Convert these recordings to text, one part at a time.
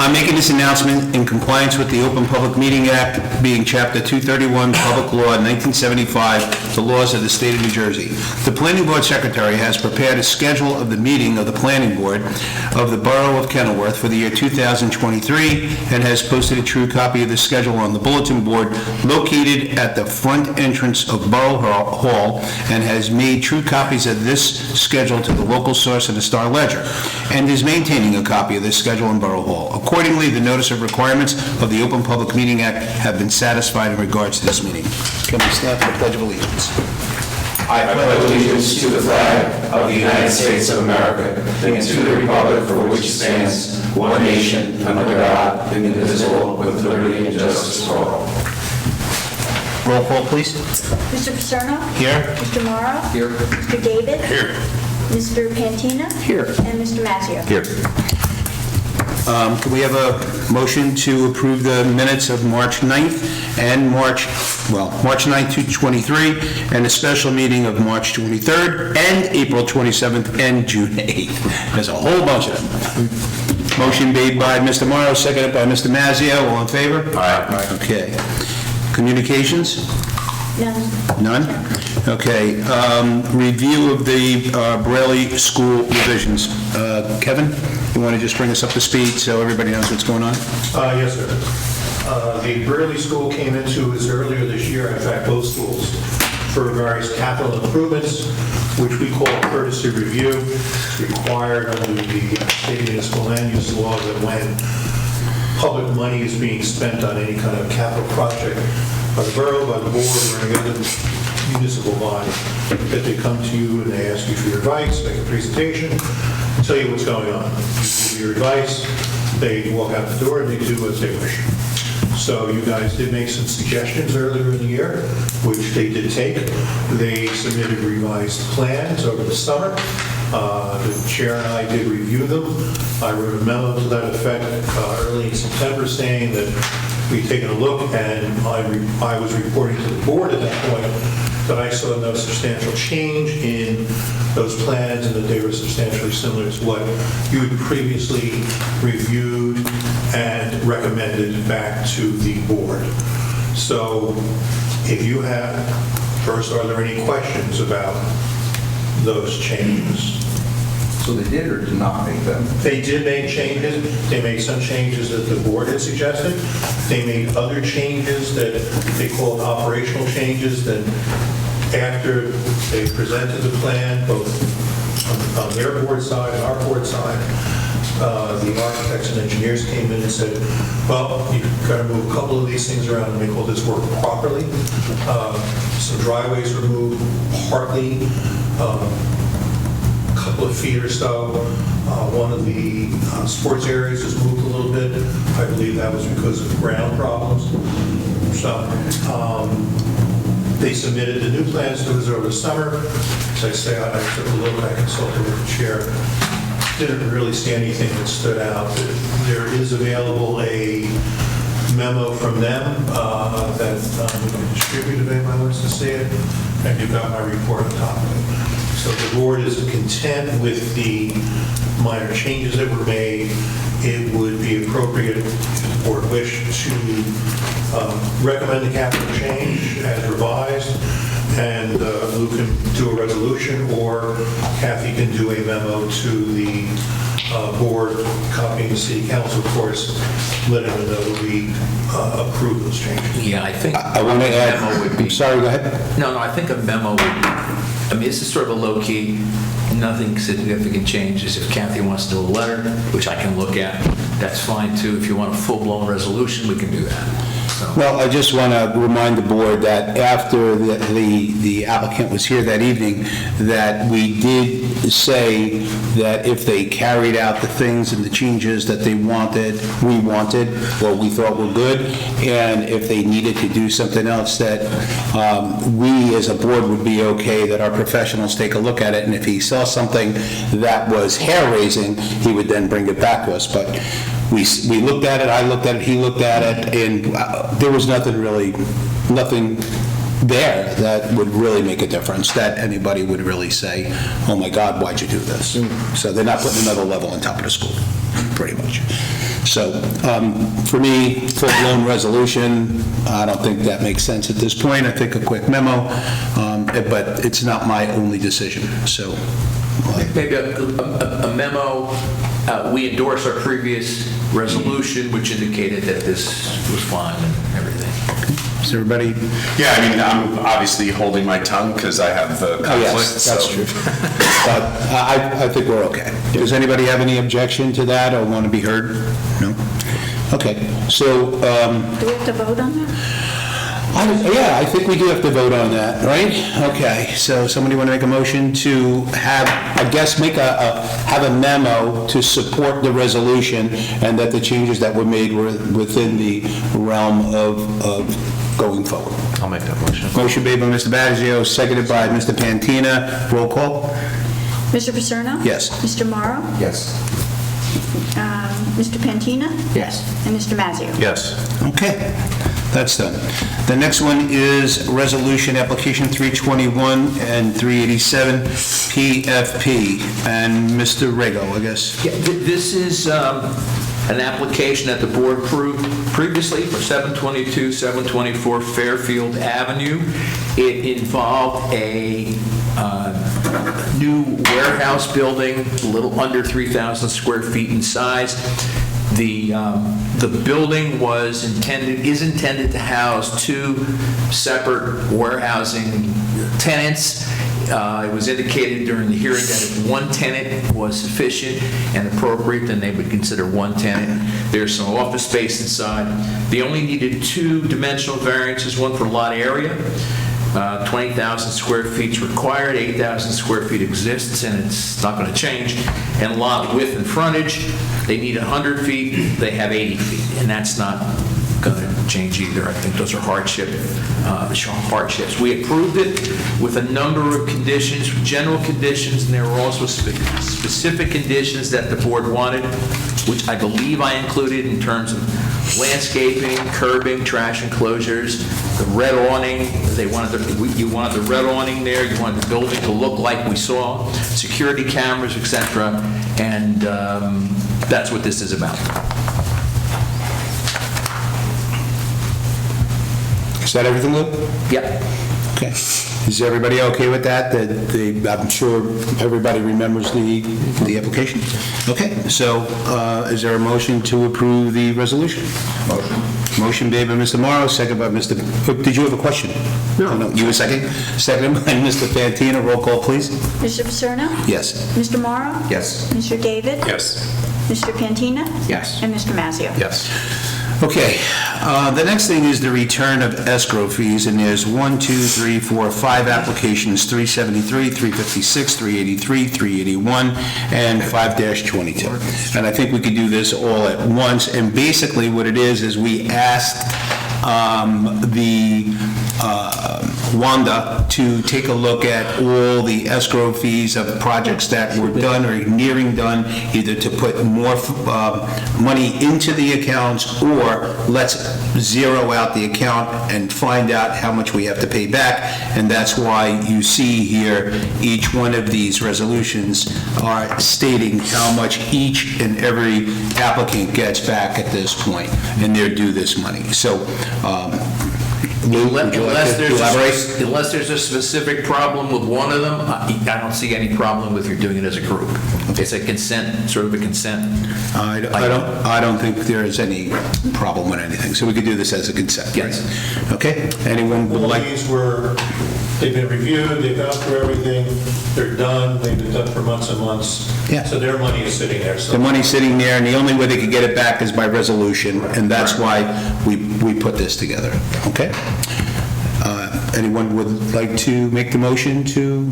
I'm making this announcement in compliance with the Open Public Meeting Act, being Chapter 231, Public Law 1975, the laws of the state of New Jersey. The Planning Board Secretary has prepared a schedule of the meeting of the Planning Board of the Borough of Kenilworth for the year 2023 and has posted a true copy of the schedule on the bulletin board located at the front entrance of Borough Hall and has made true copies of this schedule to the local source in the Star Ledger and is maintaining a copy of this schedule in Borough Hall. Accordingly, the notice of requirements of the Open Public Meeting Act have been satisfied in regards to this meeting. Can we stand for the Pledge of Allegiance? I pledge allegiance to the flag of the United States of America and to the republic for which it stands, one nation, under God, indivisible, with liberty and justice for all. Roll call, please. Mr. Paserno? Here. Mr. Morrow? Here. Mr. David? Here. Mr. Pantina? Here. And Mr. Mazzio? Here. Can we have a motion to approve the minutes of March 9th and March 9th to 23, and a special meeting of March 23rd and April 27th and June 8th? There's a whole bunch of them. Motion made by Mr. Morrow, seconded by Mr. Mazzio. All in favor? Aye. Okay. Communications? None. None? Okay. Review of the Braille School revisions. Kevin, you want to just bring us up to speed so everybody knows what's going on? Yes, sir. The Braille School came into us earlier this year, in fact, both schools, for various capital improvements, which we call courtesy review. It's required under the state municipal land use law that when public money is being spent on any kind of capital project by the borough, by the board, or any other municipal body, that they come to you and they ask you for your advice, make a presentation, tell you what's going on. You give your advice, they walk out the door and they do what they wish. So you guys did make some suggestions earlier in the year, which they did take. They submitted revised plans over the summer. The chair and I did review them. I wrote a memo to that effect early in September saying that we'd taken a look, and I was reporting to the board at that point that I saw no substantial change in those plans and that they were substantially similar to what you had previously reviewed and recommended back to the board. So if you have, first, are there any questions about those changes? So they did or did not make them? They did make changes. They made some changes that the board had suggested. They made other changes that they called operational changes that after they presented the plan, both on their board side and our board side, the architects and engineers came in and said, well, you've got to move a couple of these things around and make all this work properly. Some driveways were moved partly, a couple of feet or so. One of the sports areas was moved a little bit. I believe that was because of ground problems. So they submitted the new plans to us over the summer. As I say, I took a look, I consulted with the chair. Didn't really see anything that stood out. There is available a memo from them that we can distribute if anybody wants to see it, and you've got my report on top of it. So the board is content with the minor changes that were made. It would be appropriate, if the board wished, to recommend the capital change as revised, and Lou can do a resolution, or Kathy can do a memo to the board, copying the city council, of course, letting them know that we approve those changes. Yeah, I think. I want to add, A memo would be. I'm sorry, go ahead. No, I think a memo would, I mean, this is sort of a low-key, nothing significant changes. If Kathy wants to do a letter, which I can look at, that's fine too. If you want a full-blown resolution, we can do that. So, Well, I just want to remind the board that after the applicant was here that evening, that we did say that if they carried out the things and the changes that we wanted, or we thought were good, and if they needed to do something else, that we as a board would be okay, that our professionals take a look at it, and if he saw something that was hair-raising, he would then bring it back to us. But we looked at it, I looked at it, he looked at it, and there was nothing there that would really make a difference, that anybody would really say, oh my God, why'd you do this? So they're not putting another level on top of the school. pretty much. So, for me, full-blown resolution, I don't think that makes sense at this point. I think a quick memo, but it's not my only decision, so. Maybe a memo, we endorse our previous resolution, which indicated that this was fine and everything. Is everybody? Yeah, I mean, I'm obviously holding my tongue because I have the conflict. Oh, yes, that's so- true. But I think we're okay. Does anybody have any objection to that or want to be heard? No? Okay, so, Do we have to vote on that? yeah, I think we do have to vote on that, right? Okay, so somebody want to make a motion to have, I guess, have a memo to support the resolution and that the changes that were made were within the realm of going forward. I'll make that motion. Motion made by Mr. Baggio, seconded by Mr. Pantina. Roll call? Mr. Paterno? Yes. Mr. Morrow? Yes. Mr. Pantina? Yes. And Mr. Mazzio? Yes. Okay, that's done. The next one is Resolution Application 321 and 387 PFP. And Mr. Rego, I guess. Yeah, this is an application that the board approved previously for 722, 724 Fairfield Avenue. It involved a new warehouse building, a little under 3,000 square feet in size. The building is intended to house two separate warehousing tenants. It was indicated during the hearing that if one tenant was sufficient and appropriate, then they would consider one tenant. There's some office space inside. They only needed two dimensional variances, one for lot area. 20,000 square feet is required, 8,000 square feet exists, and it's not going to change. And lot width and frontage, they need 100 feet, they have 80 feet, and that's not going to change either. I think those are hardships. We approved it with a number of conditions, general conditions, and there were also specific conditions that the board wanted, which I believe I included in terms of landscaping, curbing, trash enclosures, the red awning. You wanted the red awning there. You wanted the building to look like we saw, security cameras, etc. And that's what this is about. Is that everything, Lou? Yep. Okay. Is everybody okay with that? I'm sure everybody remembers the application? Okay, so is there a motion to approve the resolution? Motion made by Mr. Morrow, second by Mr. Did you have a question? No. You were second? Seconded by Mr. Fantina. Roll call, please. Mr. Paterno? Yes. Mr. Morrow? Yes. Mr. David? Yes. Mr. Pantina? Yes. And Mr. Mazzio? Yes. Okay, the next thing is the return of escrow fees, and there's 5 applications, 373, 356, 383, 381, and 5-22. And I think we could do this all at once, and basically what it is we asked Wanda to take a look at all the escrow fees of projects that were done or nearing done, either to put more money into the accounts, or let's zero out the account and find out how much we have to pay back. And that's why you see here, each one of these resolutions are stating how much each and every applicant gets back at this point, and they're due this money. So, Lou, would you like to elaborate? Unless there's a specific problem with one of them, I don't see any problem with you doing it as a group. It's a consent, sort of a consent. I don't think there is any problem with anything, so we could do this as a consent, right? Yes. Okay, anyone would All like? these they've been reviewed, they've gone through everything, they're done, they've been done for months and months. Yeah. So their money is sitting there, The so. money's sitting there, and the only way they could get it back is by resolution, and that's why we put this together, okay? Anyone would like to make the motion to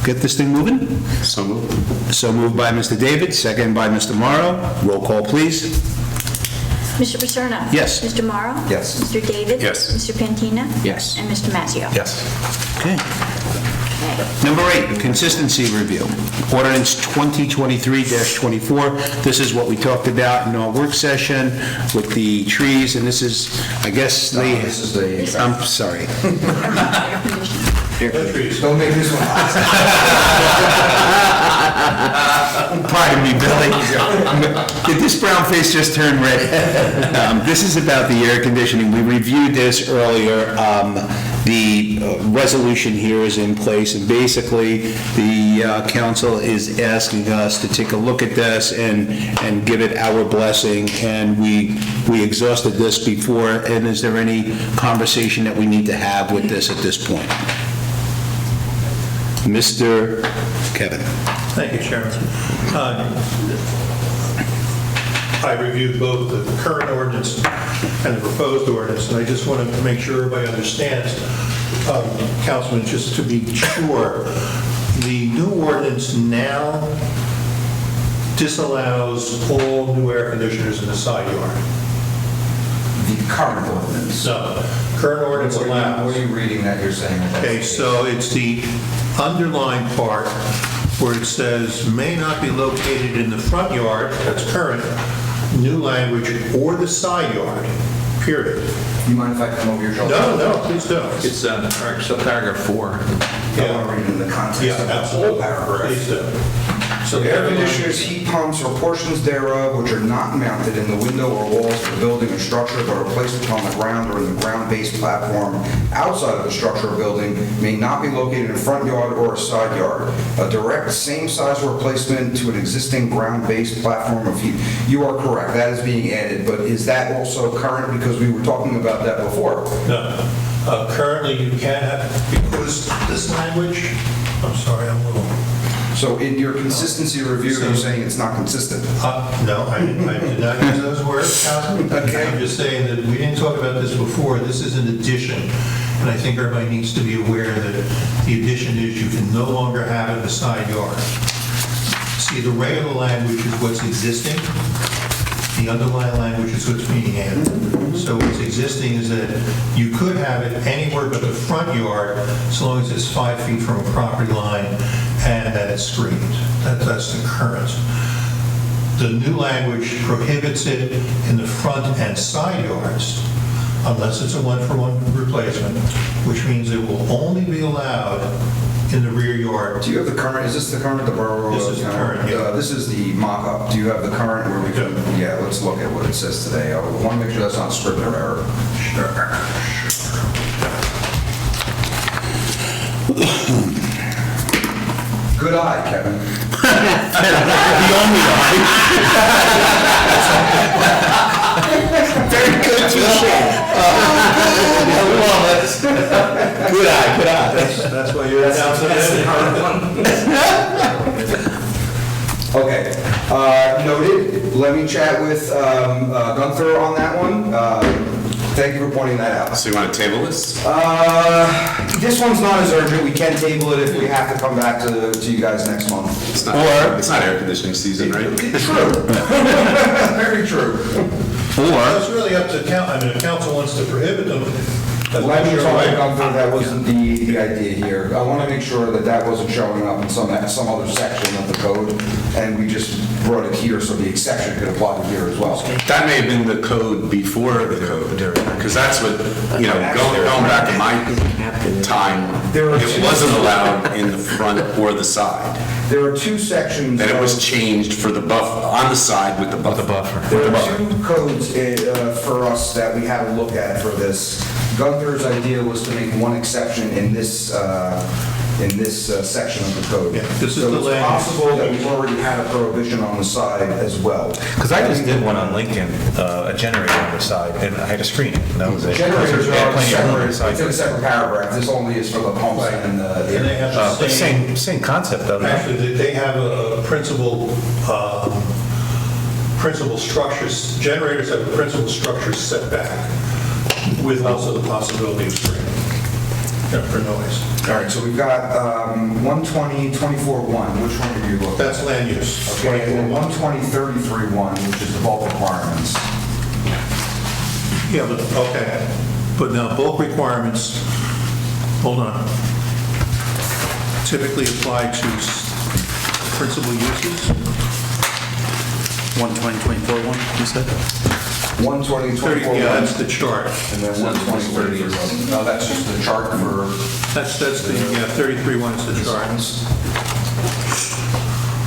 get this thing moving? So moved. So moved by Mr. David, second by Mr. Morrow. Roll call, please. Mr. Paterno? Yes. Mr. Morrow? Yes. Mr. David? Yes. Mr. Pantina? Yes. And Mr. Mazzio? Yes. Okay. Okay. Number 8, consistency review. Ordinance 2023-24. This is what we talked about in our work session with the trees, and this is, I guess, This is the. I'm sorry. Entries. Don't make this one hot. Pardon me, Billy. Did this brown face just turn red? This is about the air conditioning. We reviewed this earlier. The resolution here is in place, and basically, the council is asking us to take a look at this and give it our blessing, and we exhausted this before, and is there any conversation that we need to have with this at this point? Mr. Kevin. Thank you, Chairman. I reviewed both the current ordinance and the proposed ordinance, and I just want to make sure everybody understands, Councilman, just to be sure, the new ordinance now disallows all new air conditioners in the side yard. The current ordinance. So, current ordinance allows. What are you reading that you're saying? that that's Okay, the so it's the underlined part where it says may not be located in the front yard, that's current, new language, or the side yard, period. case? You mind if I come over your shoulder? No, please don't. It's subparagraph 4. I want to read it in the context Yeah, of the whole absolutely. paragraph. Please do. So air conditioners, heat pumps, or portions thereof which are not mounted in the window or walls of the building or structure but are placed upon the ground or in the ground-based platform outside of the structure or building may not be located in a front yard or a side yard. A direct same size replacement to an existing ground-based platform of heat. You are correct, that is being added, but is that also current? Because we were talking about that before. No. Currently, you can't have, because this language, I'm sorry, I'm a little... So in your consistency review, you're saying it's not consistent? No, I did not use those words, Councilman. Okay. I'm just saying that we didn't talk about this before. This is an addition, and I think everybody needs to be aware that the addition is you can no longer have it in the side yard. See, the regular language is what's existing. The underlying language is what's being added. So what's existing is that you could have it anywhere but the front yard, as long as it's 5 feet from a property line and that it's screened. That's the current. The new language prohibits it in the front and side yards unless it's a one-for-one replacement, which means it will only be allowed in the rear yard. Do you have the current, is this the current, the borough? This is the current, yeah. This is the mock-up. Do you have the current where we can, yeah, let's look at what it says today. I want to make sure that's not Scrivener error. Good eye, Kevin. Very good, touche. Good eye. That's why you're announcing it. Okay, noted. Let me chat with Gunther on that one. Thank you for pointing that out. So you want to table this? This one's not as urgent. We can table it if we have to come back to you guys next month. It's not air conditioning season, right? True. Very true. Well, it's really up to council. If council wants to prohibit them, Let me talk to Gunther, that wasn't the idea here. I want to make sure that that wasn't showing up in some other section of the code, and we just brought it here so the exception could apply to here as well. That may have been the code before the code, because that's what, going back to my time, it wasn't allowed in the front or the side. There are two sections. Then it was changed for the buffer, on the side with the buffer. There are two codes for us that we had to look at for this. Gunther's idea was to make one exception in this section of the code. Yeah, this is So the it's language. possible that we've already had a prohibition on the side as well. Because I just did one on Lincoln, a generator on the side, and I had to screen it, and that was it. Generators Yeah, are plenty of room on the separate, it's in a side. separate paragraph. This only is for the pumps and And they the... have the But same, same concept, though. no? actually, they have a principal structures, generators have a principal structure setback with also the possibility of screening for noise. All right, so we've got 120.24.1. Which one are you looking at? That's land use. Okay, and 120.33.1, which is the bulk requirements. Yeah, but, okay. But now bulk requirements, hold on, typically apply to principal uses. 120.24.1, you said? 120, 24. Yeah, that's the chart. And then 120, 30. No, that's just the chart for... That's the 33-1 is the chart.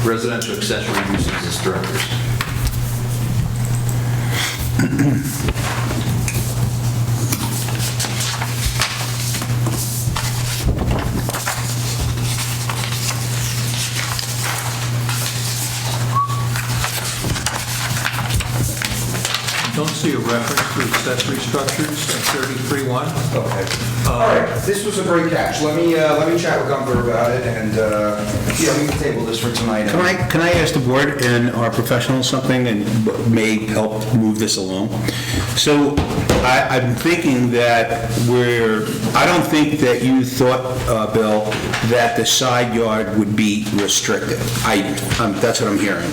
Residential accessory uses as structures. Don't see a reference to accessory structures in 33-1. Okay. All right, this was a great catch. Let me chat with Gunther about it, and, yeah, we can table this for tonight. Can I ask the board and our professionals something and may help move this along? So I'm thinking that I don't think that you thought, Bill, that the side yard would be restricted. That's what I'm hearing.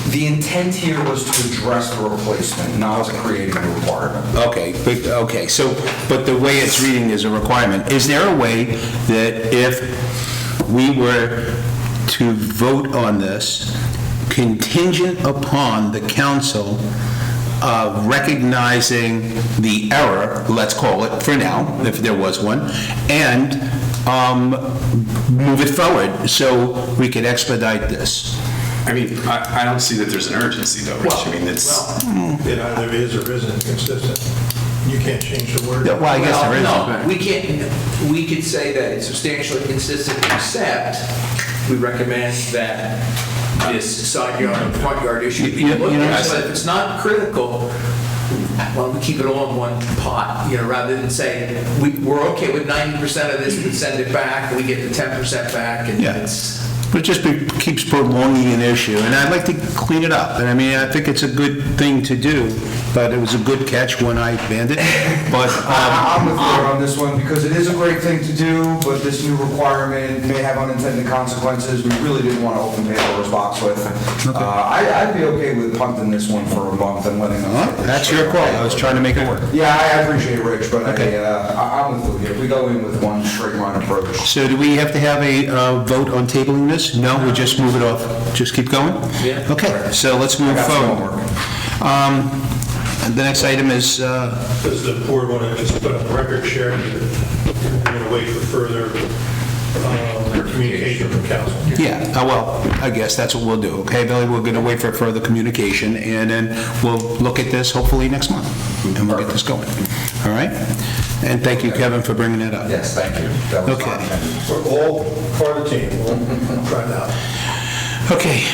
The intent here was to address the replacement, not to create a requirement. Okay, but the way it's reading is a requirement. Is there a way that if we were to vote on this contingent upon the council recognizing the error, let's call it for now, if there was one, and move it forward so we could expedite this? I mean, I don't see that there's an urgency though, Rich. I mean, it's, It either is or isn't consistent. You can't change the word. Well, I guess there is. No, we can't, we could say that it's substantially consistent, except we recommend that this side yard and front yard issue be looked at. But if it's not critical, why don't we keep it all in one pot, rather than say, we're okay with 90% of this, we send it back, we get the 10% back, and Yeah. it's... But it just keeps prolonging an issue, and I'd like to clean it up. And I mean, I think it's a good thing to do, but it was a good catch when I banned it. But I'm with you on this one, because it is a great thing to do, but this new requirement may have unintended consequences we really didn't want to open Pandora's box with. I'd be okay with punting this one for a month and letting them... that's your call. I was trying to make it work. Yeah, I appreciate it, Rich, but Okay. I'm with you here. We go in with one straight line approach. So do we have to have a vote on tabling this? No, we just move it off? Just keep going? Yeah. Okay, so let's move I got some forward. homework. The next item is, Does the board want to just put on the record, Sharon, that we're going to wait for further communication from council? yeah, well, I guess that's what we'll do, okay, Billy? We're going to wait for further communication, and then we'll look at this hopefully next month, and we'll get this going. All right? And thank you, Kevin, for bringing that up. Yes, thank you. That was Okay. fun. We're all part of the team. We'll try it out. Okay,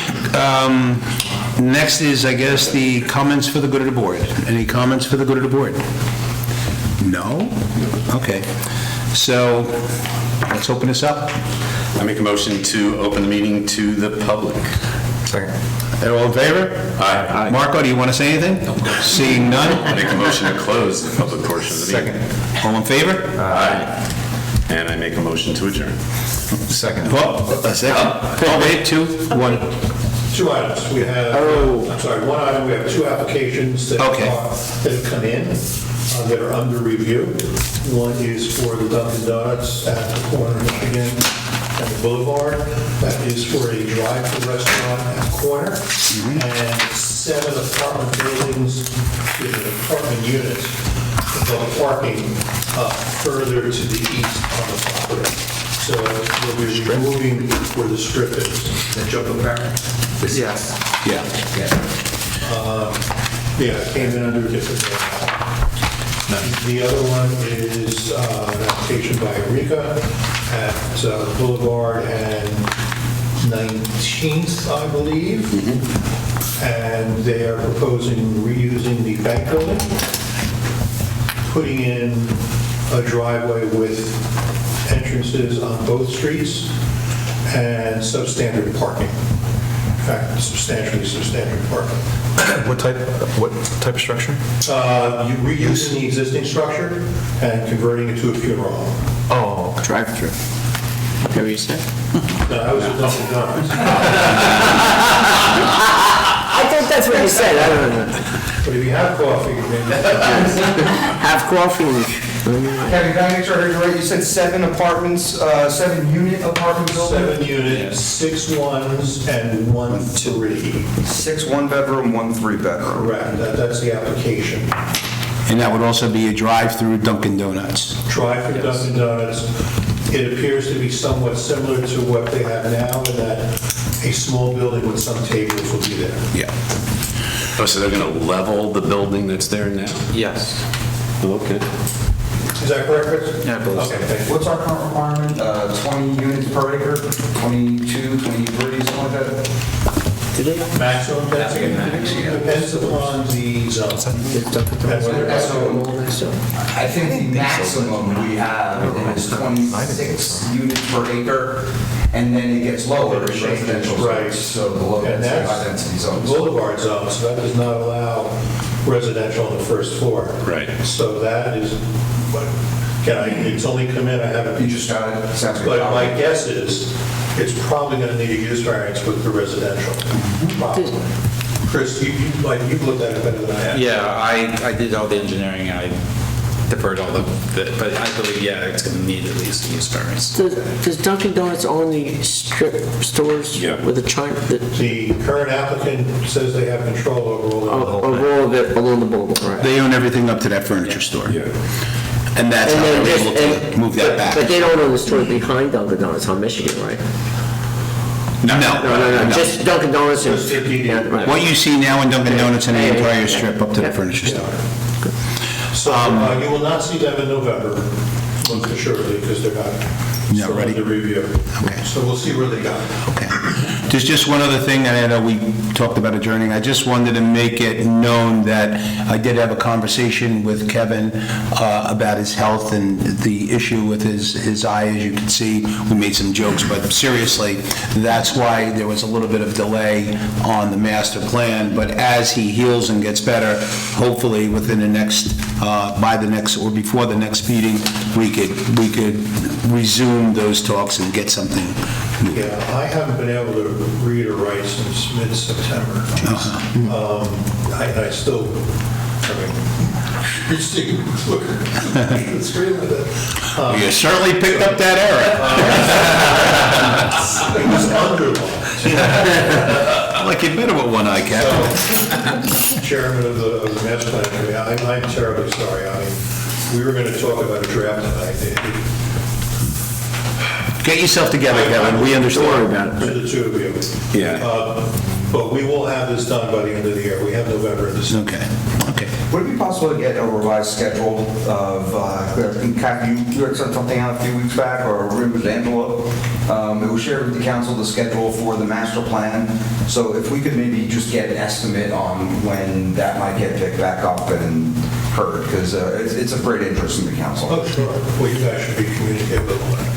next is, I guess, the comments for the good of the board. Any comments for the good of the board? No? Okay, so let's open this up. I make a motion to open the meeting to the public. Second. All in favor? Aye. Marco, do you want to say anything? Seeing I none? make a motion to close the public portion of the meeting. All in favor? Aye. And I make a motion to adjourn. Second. Well, a second. Oh, wait, 2, 1. Two items. We have, I'm sorry, one item, we have two applications that Okay. that have come in that are under review. One is for the Dunkin' Donuts at the corner of Michigan and the Boulevard. That is for a drive-through restaurant at the corner. And 7 apartment buildings, apartment units, above parking further to the east on the property. So we'll be removing where the strip is. The Joker Parent? Yes. Yeah. Yeah, it came in under a different name. The other one is an application by Rika at Boulevard and 19th, I believe. And they are proposing reusing the bank building, putting in a driveway with entrances on both streets and substandard parking. In fact, substantially substandard parking. What type of structure? You reusing the existing structure and converting it to a funeral home. Oh, Drive-through. Is that what you said? No, I was at Dunkin' Donuts. I thought that's what you said, I don't know. But if you have coffee, maybe. Have coffee and Kevin, can I make sure I heard you right? You said 7 apartments, 7-unit apartment building? 7 units, 6 ones and 1 3. 6 one-bedroom, 1 3-bedroom. Correct, that's the application. And that would also be a drive-through Dunkin' Donuts. Drive-through Dunkin' Donuts. It appears to be somewhat similar to what they have now, in that a small building with some tables will be there. Yeah. Oh, so they're going to level the building that's there now? Yes. Okay. Is that correct, Chris? Yeah, I believe so. Okay, thank you. What's our current requirement? 20 units per acre? 22, 23, something like that? Maximum density? Depends upon the zone. Depends on the- So, I think the maximum we have is 26 units per acre, and then it gets lower in residential Right. zones. So the low And density, that's high density zones. boulevard zone, so that does not allow residential on the first floor. Right. So that is, it's only come in, I haven't. You just got it, sounds good. But my guess is, it's probably going to need a use variance with the residential. Probably. Chris, you've looked at it better than I have. Yeah, I did all the engineering, I deferred all but I believe, yeah, it's going to need at least a use variance. Does Dunkin' Donuts own the strip stores Yeah. with the China, The current applicant says they have control over all of it. of all of it along the boulevard, right? They own everything up to that furniture store. Yeah. And that's And how then they're this- able to move that But back. they don't own the store behind Dunkin' Donuts on Michigan, right? No, No, just Dunkin' Donuts and... Just the DD. Yeah, right. What you see now in Dunkin' Donuts and the entire strip up to the furniture store. So you will not see them in November, most assuredly, because they're not still ready? under review. Okay. So we'll see where they go. Okay. There's just one other thing, and I know we talked about adjourning. I just wanted to make it known that I did have a conversation with Kevin about his health and the issue with his eye, as you can see. We made some jokes, but seriously, that's why there was a little bit of delay on the master plan. But as he heals and gets better, hopefully within the next, by the next, or before the next meeting, we could resume those talks and get something moving. Yeah, I haven't been able to read or write since mid-September. I still, you're seeing, look, it's screen with it. You certainly picked up that error. It was underlined. Like you better with one eye, Captain. Chairman of the master plan committee, I'm terribly sorry. I mean, we were going to talk about a draft tonight. Get yourself together, Kevin, we understand. To the two of you. Yeah. But we will have this done by the end of the year. We have November and December. Okay. Would it be possible to get a revised schedule of, Kathy, you had sent something out a few weeks back, or it was Angela? It was shared with the council, the schedule for the master plan. So if we could maybe just get an estimate on when that might get picked back up and heard, because it's of great interest in the council. Oh, sure. Well, you guys should be communicating with one another.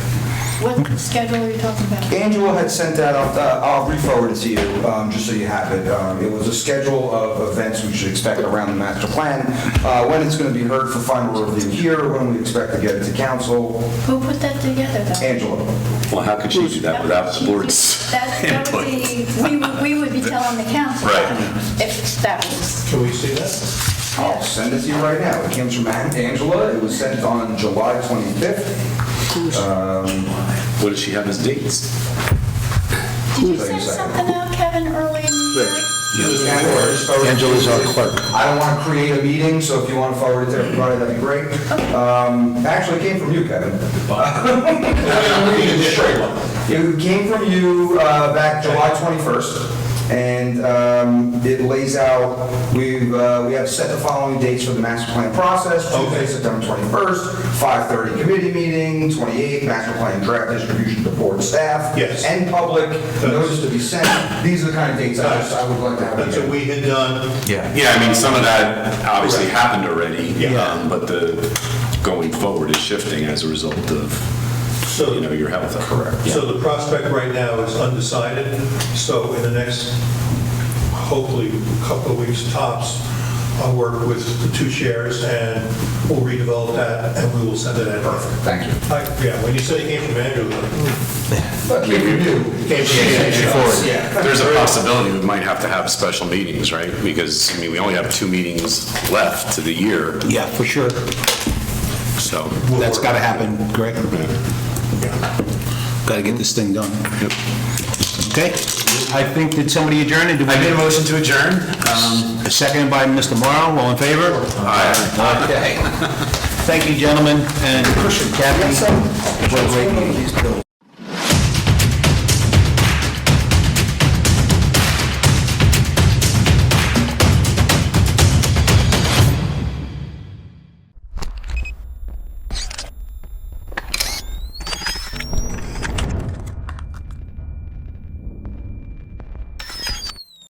What schedule are you talking about? Angela had sent that out, I'll re-forward it to you, just so you have it. It was a schedule of events we should expect around the master plan, when it's going to be heard for final review here, when we expect to get it to council. Who put that together, though? Angela. Well, how could she do that without the board's That would input? be, we would be telling the council. Right. If that was, Can we see that? I'll send it to you right now. It came from Angela. It was sent on July 25th. What does she have as dates? did you send something out, Kevin, early in the year? Angela's our clerk. I don't want to create a meeting, so if you want to forward it to everybody, that'd be great. Actually, it came from you, Kevin. It came from you back July 21st. And it lays out, we have set the following dates for the master plan process. Tuesday, September 21st, 5:30 committee meeting, 28, master plan draft distribution to board staff. Yes. And public, notice to be sent. These are the kind of dates I would like to have. That's what we had done. Yeah, I mean, some of that obviously happened already, Yeah. but the going forward is shifting as a result of, So, your health. Correct. So the prospect right now is undecided. So in the next, hopefully, couple of weeks tops, I'll work with the two chairs and we'll redevelop that and we will send it out. Thank you. Yeah, when you said it came from Andrew, Came from you. came from Andrew. There's a possibility we might have to have special meetings, right? Because, I mean, we only have 2 meetings left to the year, Yeah, for sure. so so. That's got to happen, Greg. Got to get this thing done. Okay, I think, did somebody adjourn? Did we I made a motion to adjourn. Seconded by Mr. Morrow, all in favor? Aye. Okay. Thank you, gentlemen, and Kathy. Yes, sir. What a great meeting.